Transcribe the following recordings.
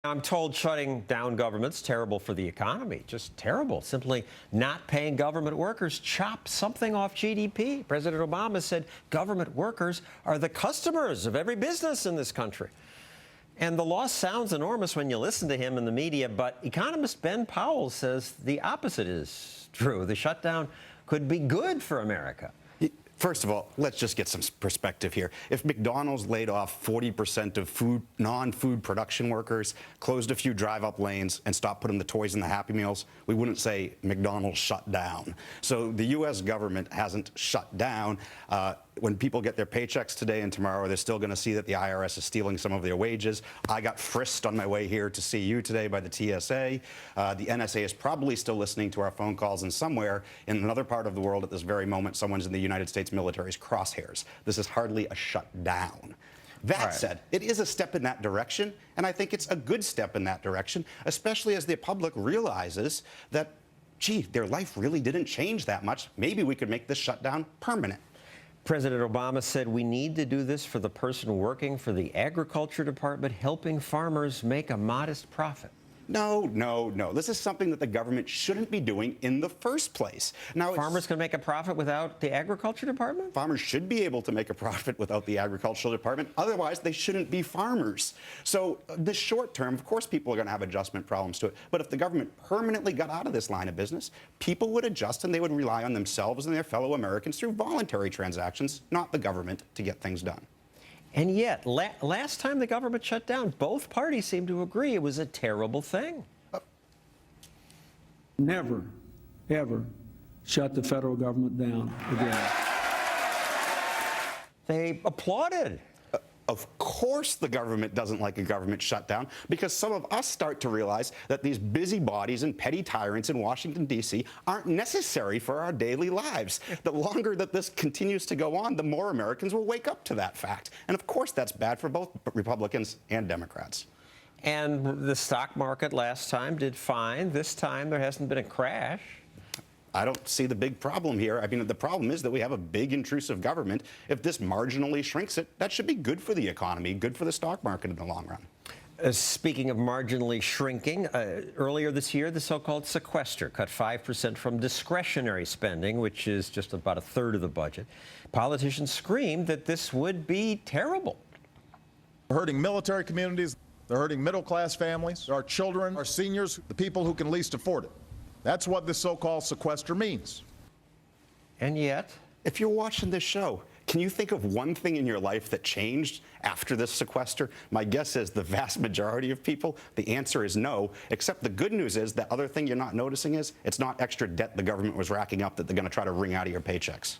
I'm told shutting down government's terrible for the economy, just terrible. Simply not paying government workers chops something off GDP. President Obama said government workers are the customers of every business in this country. And the loss sounds enormous when you listen to him in the media, but economist Ben Powell says the opposite is true. The shutdown could be good for America. First of all, let's just get some perspective here. If McDonald's laid off 40% of non-food production workers, closed a few drive-up lanes, and stopped putting the toys in the Happy Meals, we wouldn't say McDonald's shut down. So the U.S. government hasn't shut down. When people get their paychecks today and tomorrow, they're still going to see that the IRS is stealing some of their wages. I got frisked on my way here to see you today by the TSA. The NSA is probably still listening to our phone calls, and somewhere in another part of the world at this very moment, someone's in the United States military's crosshairs. This is hardly a shutdown. That said, it is a step in that direction, and I think it's a good step in that direction, especially as the public realizes that, gee, their life really didn't change that much. Maybe we could make this shutdown permanent. President Obama said we need to do this for the person working for the Agriculture Department, helping farmers make a modest profit. No, no, no. This is something that the government shouldn't be doing in the first place. Now, farmers can make a profit without the Agriculture Department? Farmers should be able to make a profit without the Agricultural Department. Otherwise, they shouldn't be farmers. So the short term, of course, people are going to have adjustment problems to it. But if the government permanently got out of this line of business, people would adjust and they would rely on themselves and their fellow Americans through voluntary transactions, not the government, to get things done. And yet, last time the government shut down, both parties seemed to agree it was a terrible thing. Never, ever shut the federal government down again. They applauded. Of course the government doesn't like a government shutdown, because some of us start to realize that these busybodies and petty tyrants in Washington, D.C. aren't necessary for our daily lives. The longer that this continues to go on, the more Americans will wake up to that fact. And of course that's bad for both Republicans and Democrats. And the stock market last time did fine. This time there hasn't been a crash. I don't see the big problem here. I mean, the problem is that we have a big intrusive government. If this marginally shrinks it, that should be good for the economy, good for the stock market in the long run. Speaking of marginally shrinking, earlier this year, the so-called sequester cut 5% from discretionary spending, which is just about a third of the budget. Politicians screamed that this would be terrible. They're hurting military communities. They're hurting middle-class families, our children, our seniors, the people who can least afford it. That's what this so-called sequester means. And yet, if you're watching this show, can you think of one thing in your life that changed after this sequester? My guess is the vast majority of people, the answer is no, except the good news is the other thing you're not noticing is it's not extra debt the government was racking up that they're going to try to wring out of your paychecks.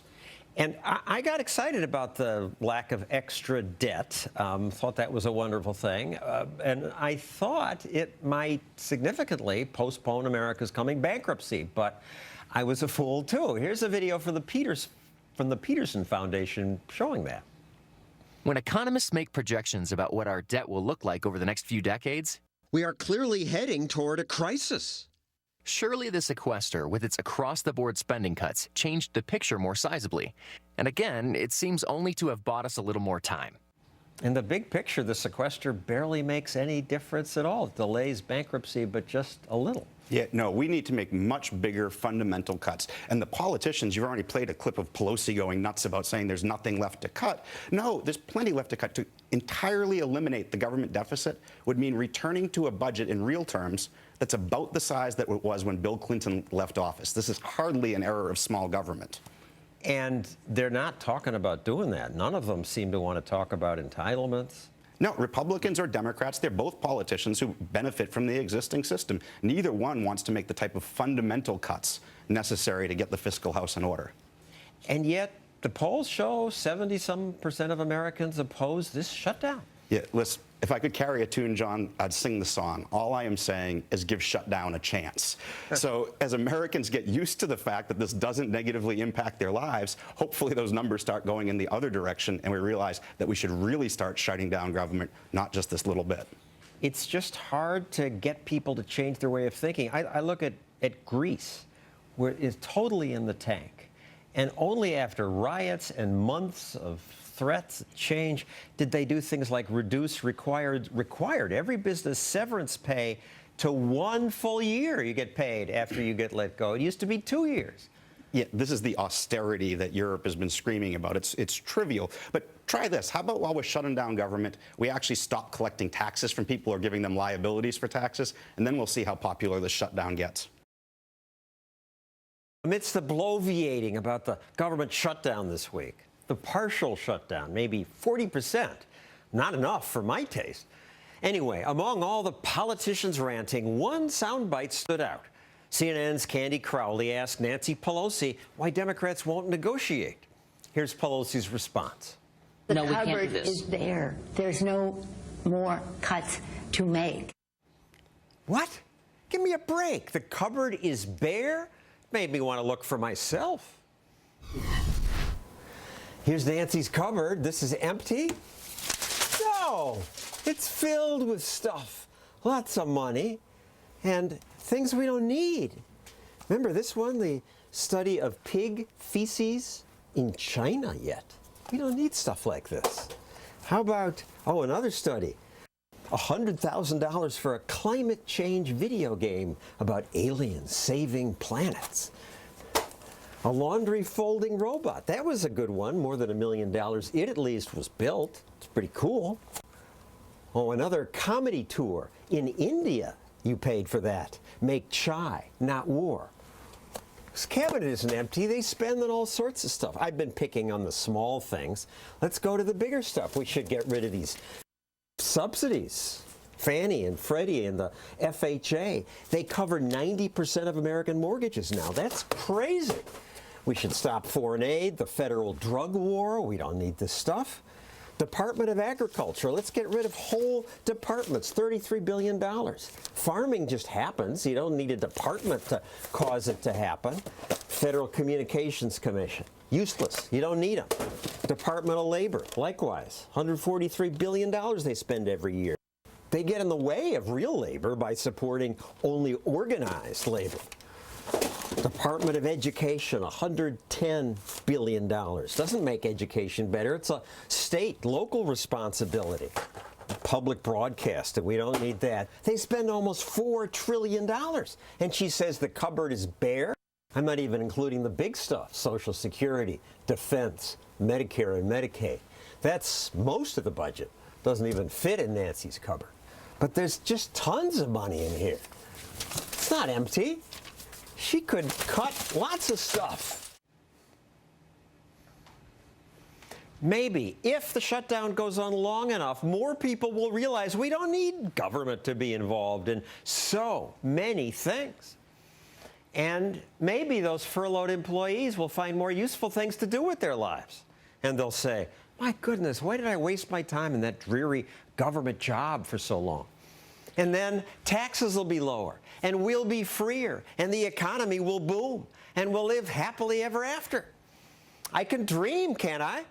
And I got excited about the lack of extra debt, thought that was a wonderful thing, and I thought it might significantly postpone America's coming bankruptcy, but I was a fool too. Here's a video from the Peterson Foundation showing that. When economists make projections about what our debt will look like over the next few decades, we are clearly heading toward a crisis. Surely the sequester, with its across-the-board spending cuts, changed the picture more sizably. And again, it seems only to have bought us a little more time. In the big picture, the sequester barely makes any difference at all. It delays bankruptcy, but just a little. Yeah, no, we need to make much bigger fundamental cuts. And the politicians, you've already played a clip of Pelosi going nuts about saying there's nothing left to cut. No, there's plenty left to cut. To entirely eliminate the government deficit would mean returning to a budget in real terms that's about the size that it was when Bill Clinton left office. This is hardly an error of small government. And they're not talking about doing that. None of them seem to want to talk about entitlements. No, Republicans or Democrats, they're both politicians who benefit from the existing system. Neither one wants to make the type of fundamental cuts necessary to get the fiscal house in order. And yet, the polls show 70-some% of Americans oppose this shutdown. Yeah, listen, if I could carry a tune, John, I'd sing the song. All I am saying is give shutdown a chance. So as Americans get used to the fact that this doesn't negatively impact their lives, hopefully those numbers start going in the other direction and we realize that we should really start shutting down government, not just this little bit. It's just hard to get people to change their way of thinking. I look at Greece, where it's totally in the tank. And only after riots and months of threats, change? Did they do things like reduce required every business severance pay to 1 full year you get paid after you get let go? It used to be 2 years. Yeah, this is the austerity that Europe has been screaming about. It's trivial. But try this. How about while we're shutting down government, we actually stop collecting taxes from people or giving them liabilities for taxes, and then we'll see how popular the shutdown gets. Amidst the bloviating about the government shutdown this week, the partial shutdown, maybe 40%, not enough for my taste. Anyway, among all the politicians ranting, one soundbite stood out. CNN's Candy Crowley asked Nancy Pelosi why Democrats won't negotiate. Here's Pelosi's response. No, we can't do cupboard this. is there. There's no more cuts to make. What? Give me a break. The cupboard is bare? Made me want to look for myself. Here's Nancy's cupboard. This is empty? No, it's filled with stuff. Lots of money and things we don't need. Remember this one, the study of pig feces in China yet? We don't need stuff like this. How about, another study. $100,000 for a climate change video game about aliens saving planets. A laundry folding robot. That was a good one, more than $1 million. It at least was built. It's pretty cool. Oh, another comedy tour in India. You paid for that. Make chai, not war. This cabinet isn't empty. They spend on all sorts of stuff. I've been picking on the small things. Let's go to the bigger stuff. We should get rid of these subsidies. Fannie and Freddie and the FHA. They cover 90% of American mortgages now. That's crazy. We should stop foreign aid, the federal drug war. We don't need this stuff. Department of Agriculture. Let's get rid of whole departments, $33 billion. Farming just happens. You don't need a department to cause it to happen. Federal Communications Commission. Useless. You don't need them. Department of Labor. Likewise. $143 billion they spend every year. They get in the way of real labor by supporting only organized labor. Department of Education, $110 billion. Doesn't make education better. It's a state, local responsibility. Public broadcasting, we don't need that. They spend almost $4 trillion. And she says the cupboard is bare? I'm not even including the big stuff, Social Security, defense, Medicare and Medicaid. That's most of the budget. Doesn't even fit in Nancy's cupboard. But there's just tons of money in here. It's not empty. She could cut lots of stuff. Maybe, if the shutdown goes on long enough, more people will realize we don't need government to be involved in so many things. And maybe those furloughed employees will find more useful things to do with their lives. And they'll say, my goodness, why did I waste my time in that dreary government job for so long? And then taxes will be lower, and we'll be freer, and the economy will boom, and we'll live happily ever after. I can dream, can't I?